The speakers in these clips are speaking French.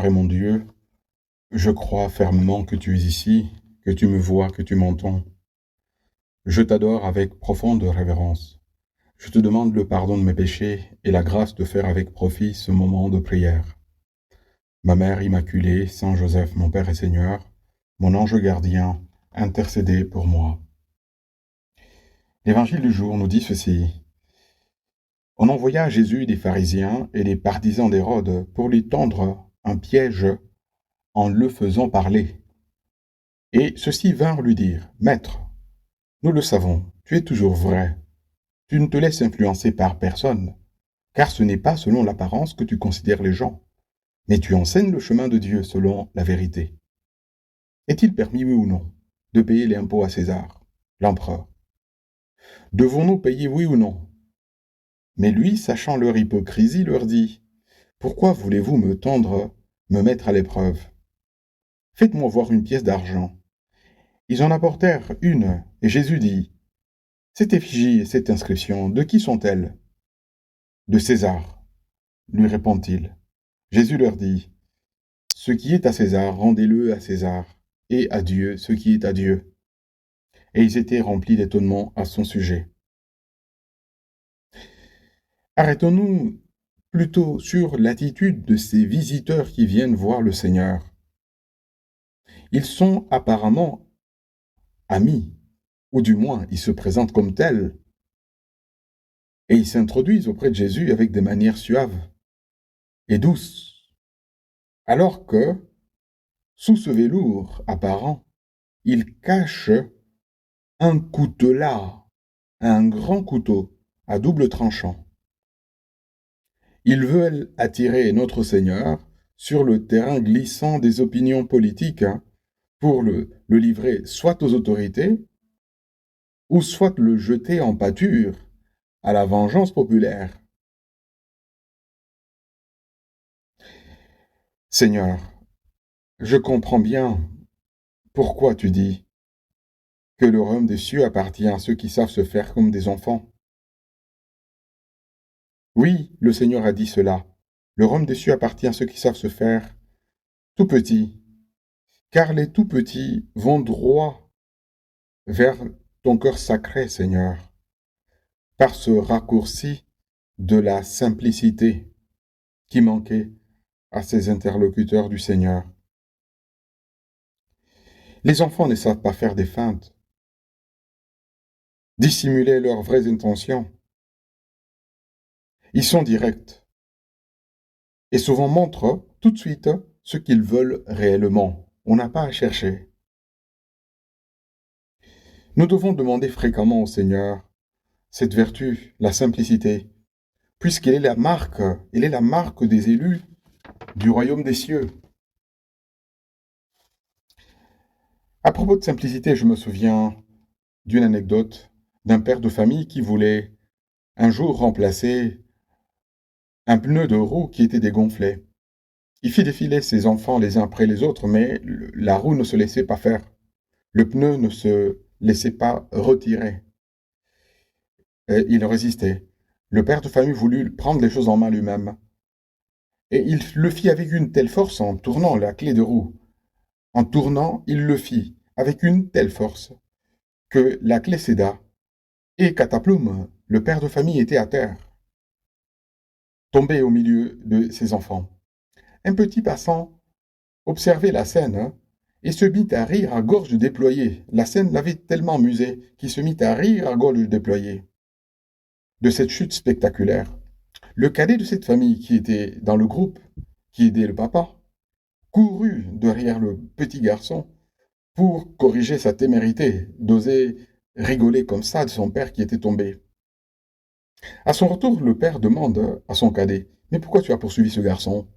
Seigneur et mon Dieu, je crois fermement que tu es ici, que tu me vois, que tu m'entends. Je t'adore avec profonde révérence. Je te demande le pardon de mes péchés et la grâce de faire avec profit ce moment de prière. Ma Mère Immaculée, Saint Joseph, mon Père et Seigneur, mon ange gardien, intercédez pour moi. L'évangile du jour nous dit ceci. On envoya à Jésus des pharisiens et des partisans d'Hérode pour lui tendre un piège en le faisant parler. Et ceux-ci vinrent lui dire, Maître, nous le savons, tu es toujours vrai. Tu ne te laisses influencer par personne, car ce n'est pas selon l'apparence que tu considères les gens, mais tu enseignes le chemin de Dieu selon la vérité. Est-il permis, oui ou non, de payer les impôts à César, l'empereur? Devons-nous payer, oui ou non? Mais lui, sachant leur hypocrisie, leur dit, Pourquoi voulez-vous me tendre, me mettre à l'épreuve? Faites-moi voir une pièce d'argent. Ils en apportèrent une, et Jésus dit, Cette effigie et cette inscription, de qui sont-elles? De César, lui répond-il. Jésus leur dit, Ce qui est à César, rendez-le à César, et à Dieu ce qui est à Dieu. Et ils étaient remplis d'étonnement à son sujet. Arrêtons-nous plutôt sur l'attitude de ces visiteurs qui viennent voir le Seigneur. Ils sont apparemment amis, ou du moins ils se présentent comme tels, et ils s'introduisent auprès de Jésus avec des manières suaves et douces, alors que, sous ce velours apparent, ils cachent un coutelas, un grand couteau à double tranchant. Ils veulent attirer notre Seigneur sur le terrain glissant des opinions politiques pour le livrer soit aux autorités, ou soit le jeter en pâture à la vengeance populaire. Seigneur, je comprends bien pourquoi tu dis que le royaume des cieux appartient à ceux qui savent se faire comme des enfants. Oui, le Seigneur a dit cela. Le royaume des cieux appartient à ceux qui savent se faire tout petits, car les tout petits vont droit vers ton cœur sacré, Seigneur, par ce raccourci de la simplicité qui manquait à ces interlocuteurs du Seigneur. Les enfants ne savent pas faire des feintes, dissimuler leurs vraies intentions. Ils sont directs et souvent montrent tout de suite ce qu'ils veulent réellement. On n'a pas à chercher. Nous devons demander fréquemment au Seigneur cette vertu, la simplicité, puisqu'elle est la marque des élus du royaume des cieux. À propos de simplicité, je me souviens d'une anecdote d'un père de famille qui voulait un jour remplacer un pneu de roue qui était dégonflé. Il fit défiler ses enfants les uns après les autres, mais la roue ne se laissait pas faire. Le pneu ne se laissait pas retirer. Et il résistait. Le père de famille voulut prendre les choses en main lui-même. Et il le fit avec une telle force en tournant la clé de roue. En tournant, il le fit avec une telle force que la clé céda. Et cataplume, le père de famille était à terre, tombé au milieu de ses enfants. Un petit passant observait la scène et se mit à rire à gorge déployée. La scène l'avait tellement amusé qu'il se mit à rire à gorge déployée de cette chute spectaculaire. Le cadet de cette famille qui était dans le groupe, qui aidait le papa, courut derrière le petit garçon pour corriger sa témérité d'oser rigoler comme ça de son père qui était tombé. À son retour, le père demande à son cadet, Mais pourquoi tu as poursuivi ce garçon?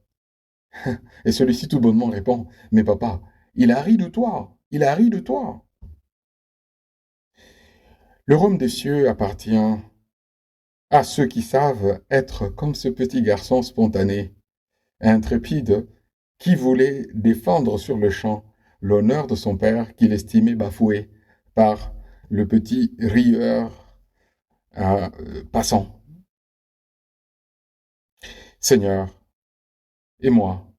Et celui-ci tout bonnement répond, Mais papa, il a ri de toi, il a ri de toi. Le royaume des cieux appartient à ceux qui savent être comme ce petit garçon spontané, intrépide, qui voulait défendre sur le champ l'honneur de son père qu'il estimait bafoué par le petit rieur passant. Seigneur, et moi,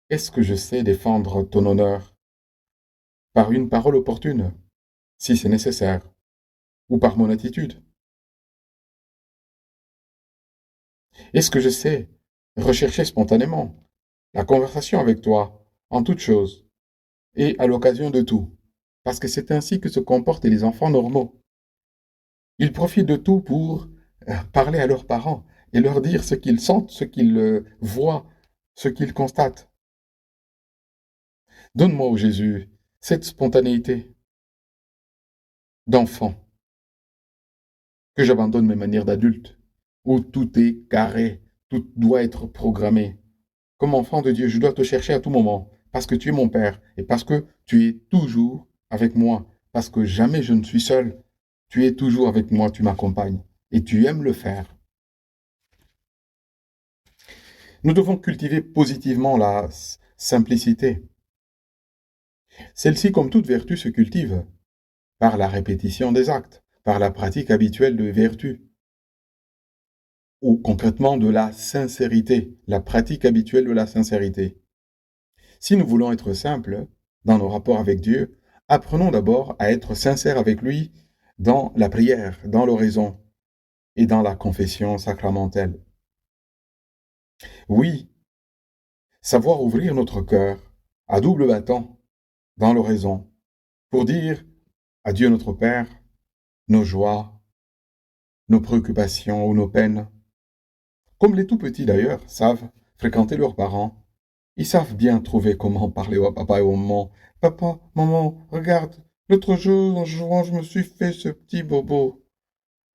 Est-ce que je sais défendre ton honneur par une parole opportune, si c'est nécessaire, ou par mon attitude? Est-ce que je sais rechercher spontanément la conversation avec toi en toutes choses et à l'occasion de tout? Parce que c'est ainsi que se comportent les enfants normaux. Ils profitent de tout pour parler à leurs parents et leur dire ce qu'ils sentent, ce qu'ils voient, ce qu'ils constatent. Donne-moi, ô Jésus, cette spontanéité d'enfant, que j'abandonne mes manières d'adulte, où tout est carré, tout doit être programmé. Comme enfant de Dieu, je dois te chercher à tout moment, parce que tu es mon Père, et parce que tu es toujours avec moi, parce que jamais je ne suis seul. Tu es toujours avec moi, tu m'accompagnes, et tu aimes le faire. Nous devons cultiver positivement la simplicité. Celle-ci, comme toute vertu, se cultive par la répétition des actes, par la pratique habituelle de vertu, ou concrètement de la sincérité, la pratique habituelle de la sincérité. Si nous voulons être simples dans nos rapports avec Dieu, apprenons d'abord à être sincères avec lui dans la prière, dans l'oraison et dans la confession sacramentelle. Oui, savoir ouvrir notre cœur à double battant dans l'oraison pour dire à Dieu notre Père nos joies, nos préoccupations ou nos peines. Comme les tout petits d'ailleurs savent fréquenter leurs parents, ils savent bien trouver comment parler au papa et au maman. Papa, maman, regarde, l'autre jour en jouant, je me suis fait ce petit bobo.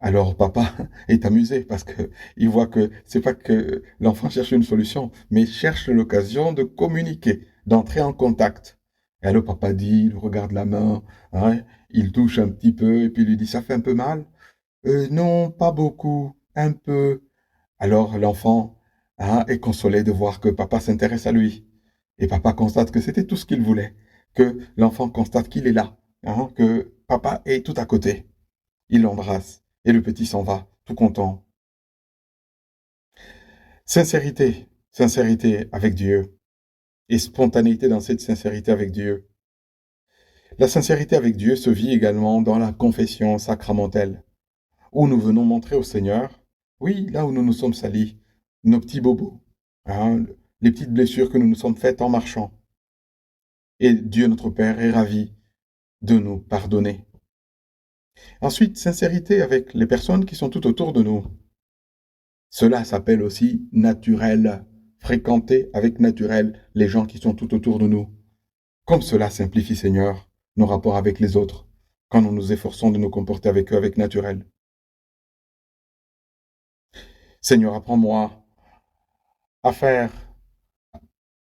Alors papa est amusé parce que il voit que c'est pas que l'enfant cherche une solution, mais cherche l'occasion de communiquer, d'entrer en contact. Et alors papa dit, il regarde la main, hein, il touche un petit peu et puis il lui dit, ça fait un peu mal? Non, pas beaucoup, un peu. Alors l'enfant est consolé de voir que papa s'intéresse à lui. Et papa constate que c'était tout ce qu'il voulait, que l'enfant constate qu'il est là, que papa est tout à côté. Il l'embrasse et le petit s'en va, tout content. Sincérité, sincérité avec Dieu et spontanéité dans cette sincérité avec Dieu. La sincérité avec Dieu se vit également dans la confession sacramentelle, où nous venons montrer au Seigneur, oui, là où nous nous sommes salis, nos petits bobos, hein, les petites blessures que nous nous sommes faites en marchant. Et Dieu notre Père est ravi de nous pardonner. Ensuite, sincérité avec les personnes qui sont tout autour de nous. Cela s'appelle aussi naturel. Fréquenter avec naturel les gens qui sont tout autour de nous. Comme cela simplifie, Seigneur, nos rapports avec les autres, quand nous nous efforçons de nous comporter avec eux avec naturel. Seigneur, apprends-moi à faire,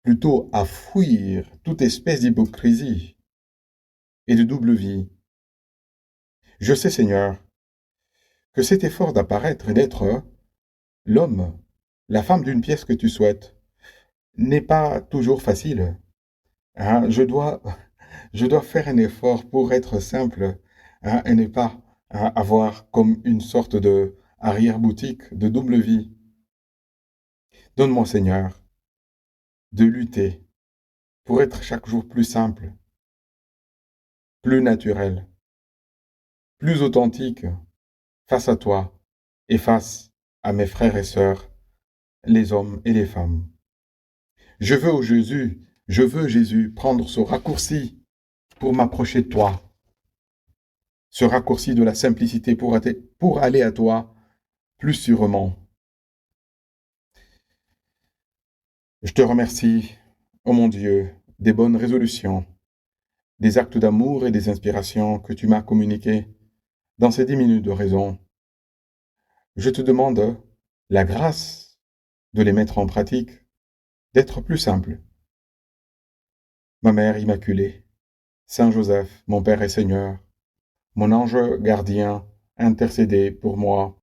plutôt à fuir toute espèce d'hypocrisie et de double vie. Je sais, Seigneur, que cet effort d'apparaître et d'être l'homme, la femme d'une pièce que tu souhaites, n'est pas toujours facile. Hein, je dois faire un effort pour être simple, et ne pas avoir comme une sorte de arrière-boutique de double vie. Donne-moi, Seigneur, de lutter pour être chaque jour plus simple, plus naturel, plus authentique face à toi et face à mes frères et sœurs, les hommes et les femmes. Je veux Jésus prendre ce raccourci pour m'approcher de toi, ce raccourci de la simplicité pour aller à toi plus sûrement. Je te remercie, ô mon Dieu, des bonnes résolutions, des actes d'amour et des inspirations que tu m'as communiqués dans ces 10 minutes de raison. Je te demande la grâce de les mettre en pratique, d'être plus simple. Ma mère immaculée, Saint Joseph, mon Père et Seigneur, mon ange gardien, intercédez pour moi.